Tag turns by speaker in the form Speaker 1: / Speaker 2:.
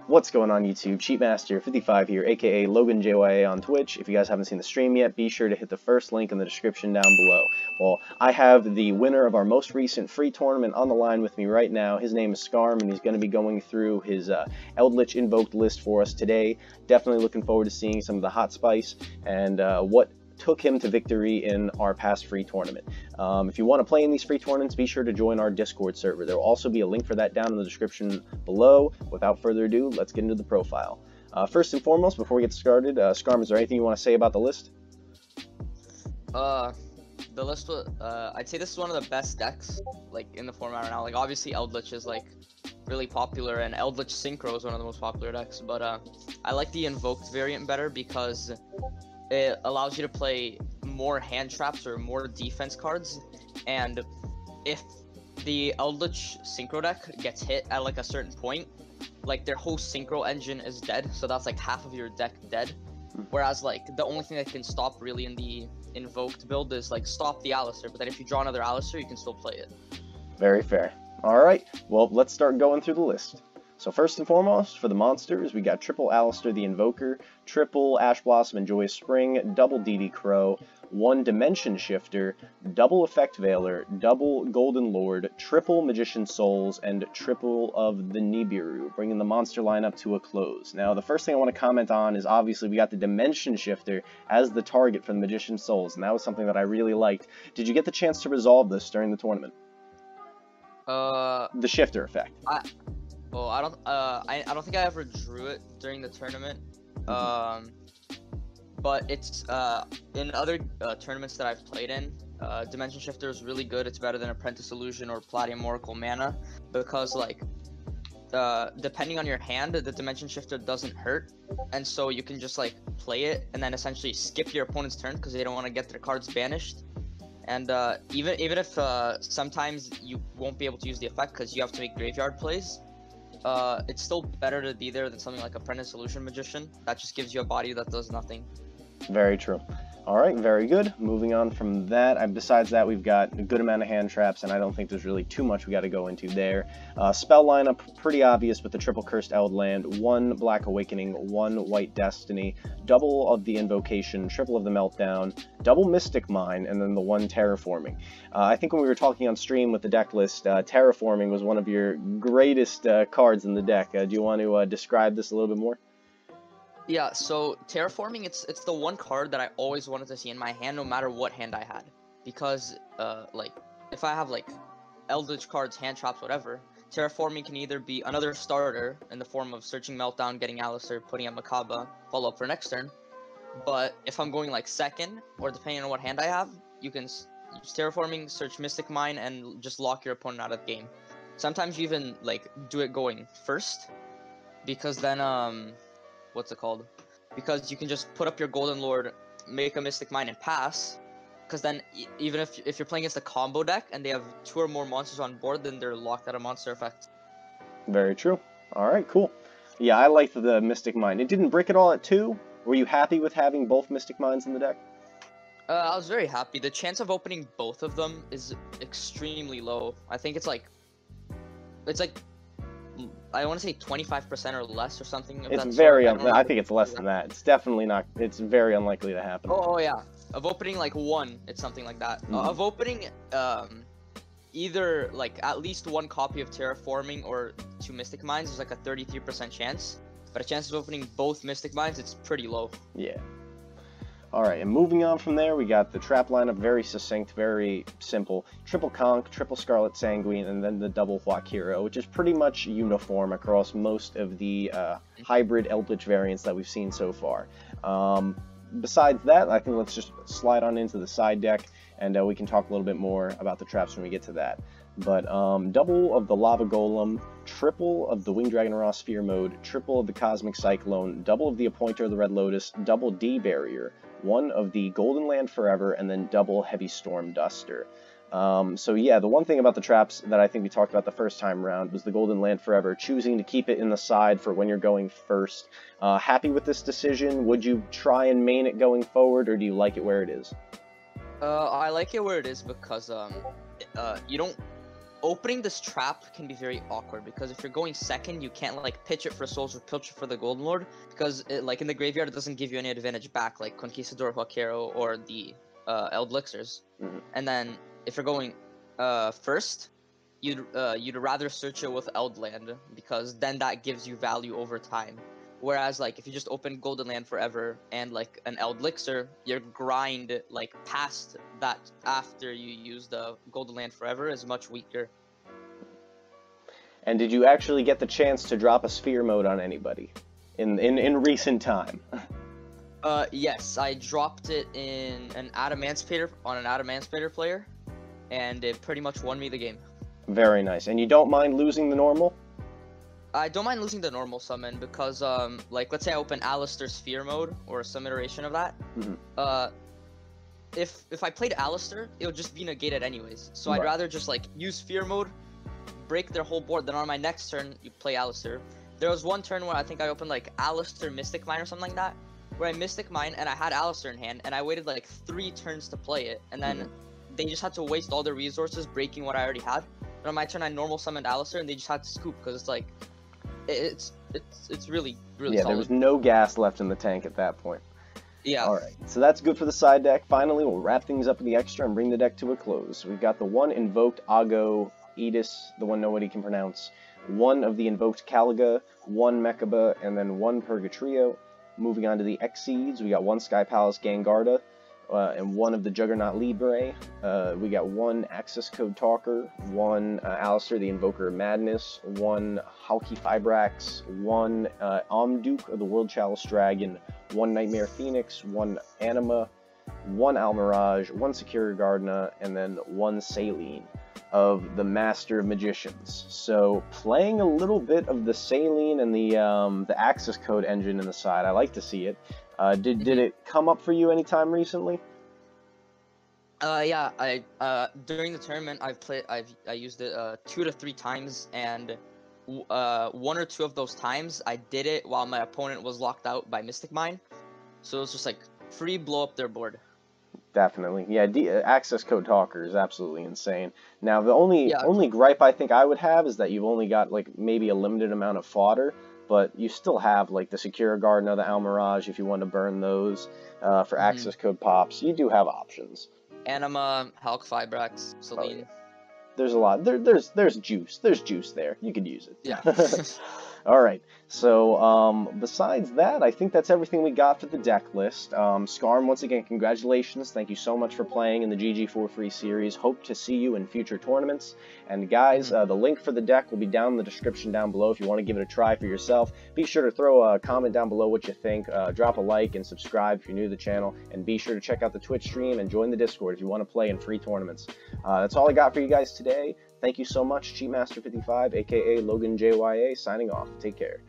Speaker 1: What's going on YouTube? Cheatmaster55 here, aka Logan JYA on Twitch. If you guys haven't seen the stream yet, be sure to hit the first link in the description down below. Well, I have the winner of our most recent free tournament on the line with me right now. His name is Scarm, and he's going to be going through his Eldlich Invoked list for us today. Definitely looking forward to seeing some of the hot spice and what took him to victory in our past free tournament. If you want to play in these free tournaments, be sure to join our Discord server. There will also be a link for that down in the description below. Without further ado, let's get into the profile. First and foremost, before we get started, Scarm, is there anything you want to say about the list?
Speaker 2: The list was, I'd say this is one of the best decks, like, in the format right now. Like, obviously Eldlich is, like, really popular, and Eldlich Synchro is one of the most popular decks, but, I like the Invoked variant better because it allows you to play more hand traps or more defense cards, and if the Eldlich Synchro deck gets hit at, like, a certain point, like, their whole Synchro engine is dead, so that's, like, half of your deck dead. Whereas, like, the only thing that can stop really in the Invoked build is, like, stop the Alistair, but then if you draw another Alistair, you can still play it.
Speaker 1: Very fair. Alright, well, let's start going through the list. So first and foremost, for the monsters, we got triple Alistair the Invoker, triple Ash Blossom and Joyous Spring, double DD Crow, one Dimension Shifter, double Effect Veiler, double Golden Lord, triple Magician Souls, and triple of the Nibiru, bringing the monster lineup to a close. Now, the first thing I want to comment on is obviously we got the Dimension Shifter as the target for the Magician Souls, and that was something that I really liked. Did you get the chance to resolve this during the tournament? The Shifter effect.
Speaker 2: Well, I don't think I ever drew it during the tournament. But it's in other tournaments that I've played in, Dimension Shifter is really good. It's better than Apprentice Illusion or Platinum Oracle Mana because, like, depending on your hand, the Dimension Shifter doesn't hurt, and so you can just, like, play it and then essentially skip your opponent's turn because they don't want to get their cards banished. And even if sometimes you won't be able to use the effect because you have to make graveyard plays, it's still better to be there than something like Apprentice Illusion Magician. That just gives you a body that does nothing. Very true.
Speaker 1: Alright, very good. Moving on from that, besides that, we've got a good amount of hand traps, and I don't think there's really too much we got to go into there. Spell lineup, pretty obvious with the triple Cursed Eld Land, one Black Awakening, one White Destiny, double of the Invocation, triple of the Meltdown, double Mystic Mine, and then the one Terraforming. I think when we were talking on stream with the deck list, Terraforming was one of your greatest cards in the deck. Do you want to describe this a little bit more?
Speaker 2: Yeah, so Terraforming, it's the one card that I always wanted to see in my hand, no matter what hand I had. Because, like, if I have, like, Eldritch cards, hand traps, whatever, Terraforming can either be another starter in the form of searching Meltdown, getting Alistair, putting out Makaba, follow up for next turn. But if I'm going, like, second, or depending on what hand I have, you can use Terraforming, search Mystic Mine, and just lock your opponent out of the game. Sometimes you even, like, do it going first, because then, what's it called? Because you can just put up your Golden Lord, make a Mystic Mine, and pass. Because then, even if you're playing against a combo deck and they have 2 or more monsters on board, then they're locked out of monster effect.
Speaker 1: Very true. Alright, cool. Yeah, I liked the Mystic Mine. It didn't break it all at 2. Were you happy with having both Mystic Mines in the deck?
Speaker 2: I was very happy. The chance of opening both of them is extremely low. I think it's like I want to say 25% or less or something.
Speaker 1: It's very, I think it's less than that. It's definitely not, it's very unlikely to happen.
Speaker 2: Oh yeah. Of opening, like, 1, it's something like that. Of opening, either, like, at least 1 copy of Terraforming or 2 Mystic Mines, there's, like, a 33% chance. But a chance of opening both Mystic Mines, it's pretty low.
Speaker 1: Yeah. Alright, and moving on from there, we got the trap lineup, very succinct, very simple. Triple Conch, triple Scarlet Sanguine, and then the double YuGiOh, which is pretty much uniform across most of the hybrid Eldlich variants that we've seen so far. Besides that, I think let's just slide on into the side deck, and we can talk a little bit more about the traps when we get to that. But double of the Lava Golem, triple of the Winged Dragon Raw Sphere Mode, triple of the Cosmic Cyclone, double of the Appointer of the Red Lotus, double D Barrier, one of the Golden Land Forever, and then double Heavy Storm Duster. So yeah, the one thing about the traps that I think we talked about the first time around was the Golden Land Forever, choosing to keep it in the side for when you're going first. Happy with this decision? Would you try and main it going forward, or do you like it where it is?
Speaker 2: I like it where it is because you don't opening this trap can be very awkward because if you're going second, you can't like pitch it for souls or pitch it for the Golden Lord because like in the graveyard it doesn't give you any advantage back like Conquistador, YuGiOh, or the Eldlichers. And then if you're going first, you'd rather search it with Eld Land because then that gives you value over time. Whereas like if you just open Golden Land forever and like an Eldlixir, your grind like past that after you use the Golden Land forever is much weaker.
Speaker 1: And did you actually get the chance to drop a sphere mode on anybody in recent time?
Speaker 2: Yes, I dropped it in an Adamancipator player, and it pretty much won me the game.
Speaker 1: Very nice. And you don't mind losing the normal?
Speaker 2: I don't mind losing the normal summon because, like, let's say I open Alistair Sphere mode, or some iteration of that. If I played Alistair, it would just be negated anyways. So I'd rather just, like, use Sphere mode, break their whole board, then on my next turn, you play Alistair. There was one turn where I think I opened, like, Alistair Mystic Mine or something like that, where I Mystic Mine, and I had Alistair in hand, and I waited, like, 3 turns to play it, and then they just had to waste all their resources breaking what I already had. And on my turn, I normal summoned Alistair, and they just had to scoop, because it's, like, it's really solid.
Speaker 1: There was no gas left in the tank at that point.
Speaker 2: Yeah.
Speaker 1: Alright, so that's good for the side deck. Finally, we'll wrap things up in the extra and bring the deck to a close. We've got the one Invoked YuGiOh Edis, the one nobody can pronounce, one of the Invoked Caliga, one Mechaba, and then one Purgatrio. Moving on to the Xyzs, we got one Sky Palace Gangarda, and one of the Juggernaut Libre. We got one Access Code Talker, one Alistair the Invoker of Madness, one Halki Fibrax, one Omduke of the World Chalice Dragon, one Nightmare Phoenix, one Anima, one Almirage, one Secure Gardena, and then one Saline of the Master of Magicians. So playing a little bit of the Saline and the Access Code engine in the side, I like to see it. Did it come up for you anytime recently?
Speaker 2: Yeah, I during the tournament I used it 2 to 3 times, and 1 or 2 of those times I did it while my opponent was locked out by Mystic Mine, so it was just like free blow up their board.
Speaker 1: Definitely, yeah. Access Code Talker is absolutely insane. Now the only gripe I think I would have is that you've only got like maybe a limited amount of fodder. But you still have like the Secure Gardena, the Almirage, if you want to burn those for access code pops. You do have options.
Speaker 2: Anima, Halki Fibrax, Saline.
Speaker 1: Oh, yeah. There's a lot. There's juice. There's juice there. You could use it.
Speaker 2: Yeah.
Speaker 1: All right. So besides that, I think that's everything we got for the deck list. Scarm, once again, congratulations. Thank you so much for playing in the GG4 series. Hope to see you in future tournaments. And guys, the link for the deck will be down in the description down below if you want to give it a try for yourself. Be sure to throw a comment down below what you think. Drop a like and subscribe if you're new to the channel. And be sure to check out the Twitch stream and join the Discord if you want to play in free tournaments. That's all I got for you guys today. Thank you so much, Cheatmaster55, aka Logan JYA, signing off. Take care.